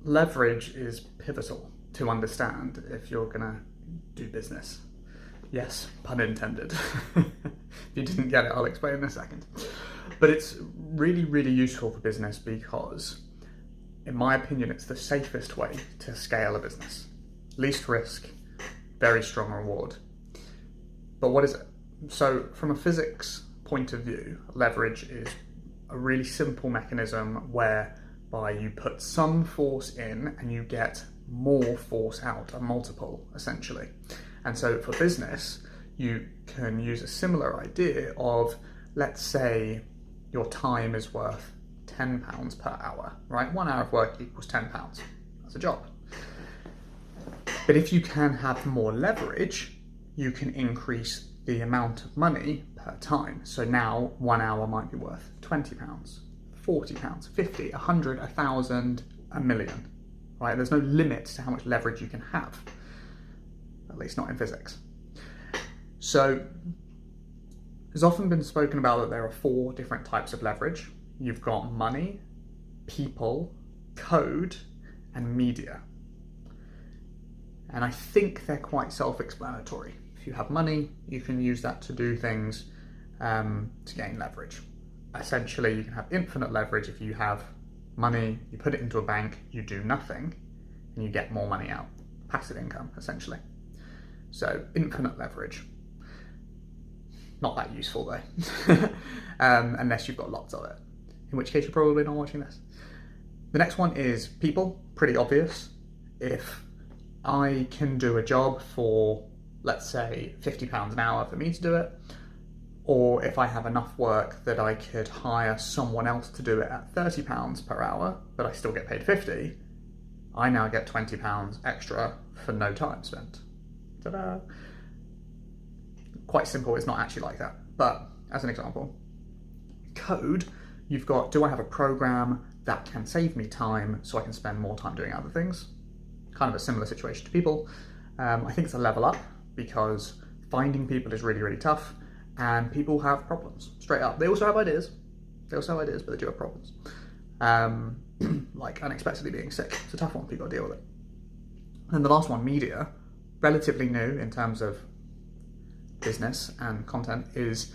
Leverage is pivotal to understand if you're going to do business. Yes, pun intended. If you didn't get it, I'll explain in a second. But it's really, really useful for business because, in my opinion, it's the safest way to scale a business. Least risk, very strong reward. But what is it? So from a physics point of view, leverage is a really simple mechanism whereby you put some force in and you get more force out, a multiple essentially. And so for business, you can use a similar idea of, let's say your time is worth £10 per hour, right? 1 hour of work equals £10. That's a job. But if you can have more leverage, you can increase the amount of money per time. So now 1 hour might be worth £20, £40, 50, 100, 1,000, a million, right? There's no limit to how much leverage you can have, at least not in physics. So there's often been spoken about that there are 4 different types of leverage. You've got money, people, code, and media. And I think they're quite self-explanatory. If you have money, you can use that to do things to gain leverage. Essentially, you can have infinite leverage if you have money, you put it into a bank, you do nothing, and you get more money out. Passive income, essentially. So, infinite leverage. Not that useful though, unless you've got lots of it, in which case you're probably not watching this. The next one is people, pretty obvious. If I can do a job for, let's say, £50 an hour for me to do it, or if I have enough work that I could hire someone else to do it at £30 per hour, but I still get paid 50, I now get £20 extra for no time spent. Ta-da! Quite simple, it's not actually like that. But as an example, code, you've got, do I have a program that can save me time so I can spend more time doing other things? Kind of a similar situation to people. I think it's a level up because finding people is really, really tough and people have problems, straight up. They also have ideas. But they do have problems. Like unexpectedly being sick. It's a tough one, people deal with it. And the last one, media, relatively new in terms of business and content, is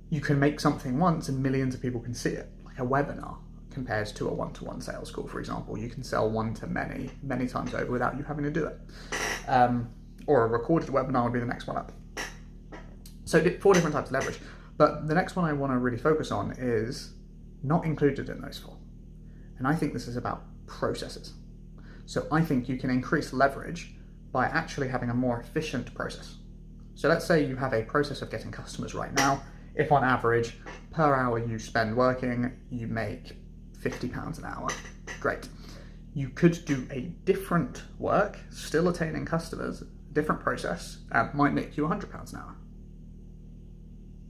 you can make something once and millions of people can see it, like a webinar compared to a one-to-one sales call, for example. You can sell one to many, many times over without you having to do it. Or a recorded webinar would be the next one up. So 4 different types of leverage. But the next one I want to really focus on is not included in those 4. And I think this is about processes. So I think you can increase leverage by actually having a more efficient process. So let's say you have a process of getting customers right now. If on average, per hour you spend working, you make £50 an hour. Great. You could do a different work, still attaining customers, different process, and might make you £100 an hour.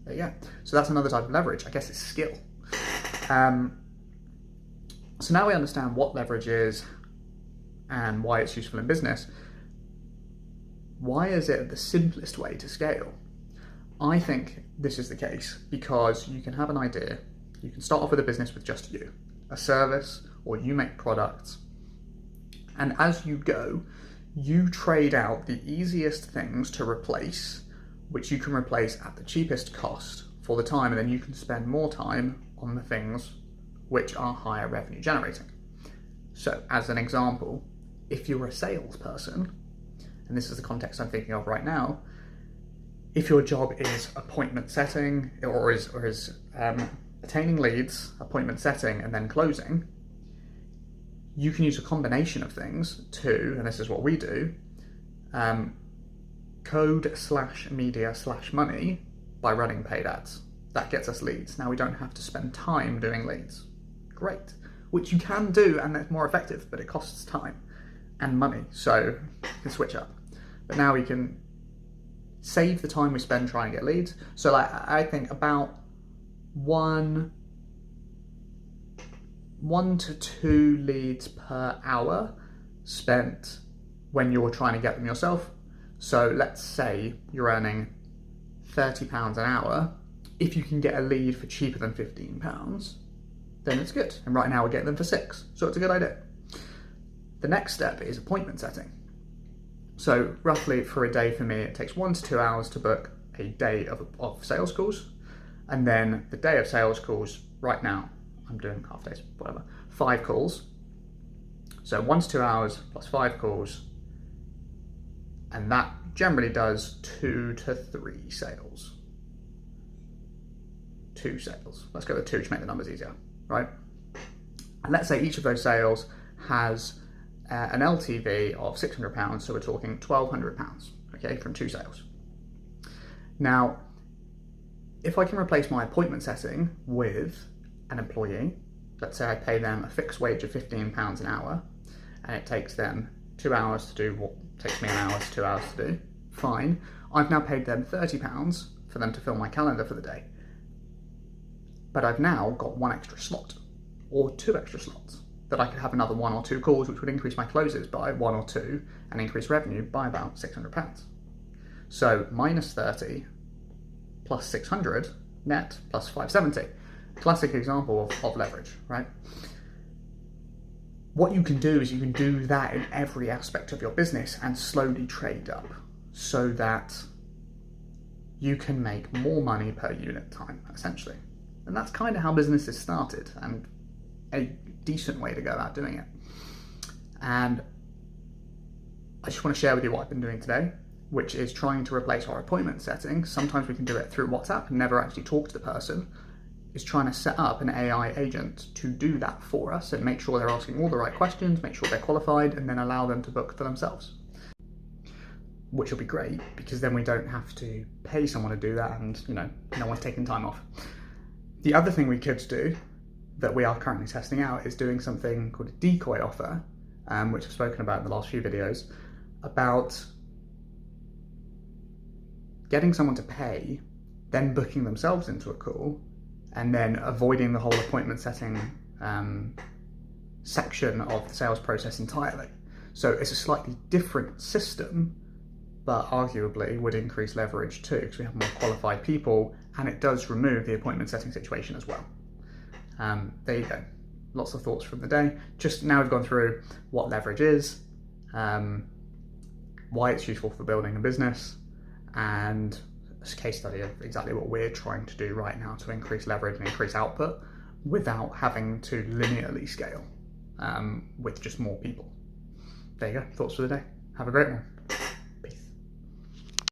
There you go. So that's another type of leverage. I guess it's skill. So now we understand what leverage is and why it's useful in business. Why is it the simplest way to scale? I think this is the case because you can have an idea. You can start off with a business with just you, a service, or you make products. And as you go, you trade out the easiest things to replace, which you can replace at the cheapest cost for the time, and then you can spend more time on the things which are higher revenue generating. So as an example, if you're a salesperson, and this is the context I'm thinking of right now, if your job is appointment setting or is attaining leads, appointment setting, and then closing, you can use a combination of things to, and this is what we do, code/media/money by running paid ads. That gets us leads. Now we don't have to spend time doing leads. Great. Which you can do and it's more effective, but it costs time and money. So you can switch up. But now we can save the time we spend trying to get leads. So like, I think about 1 to 2 leads per hour spent when you're trying to get them yourself. So let's say you're earning £30 an hour. If you can get a lead for cheaper than £15, then it's good. And right now we're getting them for £6, so it's a good idea. The next step is appointment setting. So roughly for a day for me, it takes 1 to 2 hours to book a day of sales calls. And then the day of sales calls, right now, I'm doing half days, whatever, 5 calls. So 1 to 2 hours plus 5 calls. And that generally does 2 to 3 sales. 2 sales. Let's go with 2 to make the numbers easier, right? And let's say each of those sales has an LTV of £600, so we're talking £1,200, okay, from 2 sales. Now, if I can replace my appointment setting with an employee, let's say I pay them a fixed wage of £15 an hour, and it takes them 2 hours to do what takes me an hour to 2 hours to do, fine. I've now paid them £30 for them to fill my calendar for the day. But I've now got 1 extra slot, or 2 extra slots, that I could have another 1 or 2 calls, which would increase my closes by 1 or 2 and increase revenue by about £600. So minus 30 plus 600 net plus 570. Classic example of leverage, right? What you can do is you can do that in every aspect of your business and slowly trade up so that you can make more money per unit time, essentially. And that's kind of how businesses started, and a decent way to go about doing it. And I just want to share with you what I've been doing today, which is trying to replace our appointment settings. Sometimes we can do it through WhatsApp and never actually talk to the person. Is trying to set up an AI agent to do that for us and make sure they're asking all the right questions, make sure they're qualified, and then allow them to book for themselves. Which will be great, because then we don't have to pay someone to do that and, no one's taking time off. The other thing we could do that we are currently testing out is doing something called a decoy offer, which I've spoken about in the last few videos, about getting someone to pay, then booking themselves into a call, and then avoiding the whole appointment setting section of the sales process entirely. So it's a slightly different system, but arguably would increase leverage too, because we have more qualified people, and it does remove the appointment setting situation as well. There you go. Lots of thoughts from the day. Just now we've gone through what leverage is, why it's useful for building a business, and a case study of exactly what we're trying to do right now to increase leverage and increase output without having to linearly scale with just more people. There you go. Thoughts for the day. Have a great one.